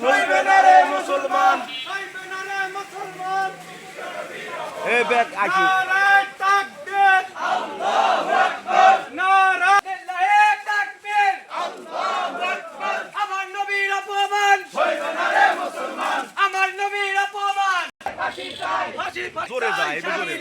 চলবে না রে মুসলমান। এ ব্যাগ আসি। নারায়ে তাকবীর, আল্লাহু আকবার। নারায়ে তাকবীর, আল্লাহু আকবার। আমার নবীর অপমান হইবে না রে মুসলমান, আমার নবীর অপমান। ফাঁসি চাই, ফাঁসি জোরে যায়, জোরে।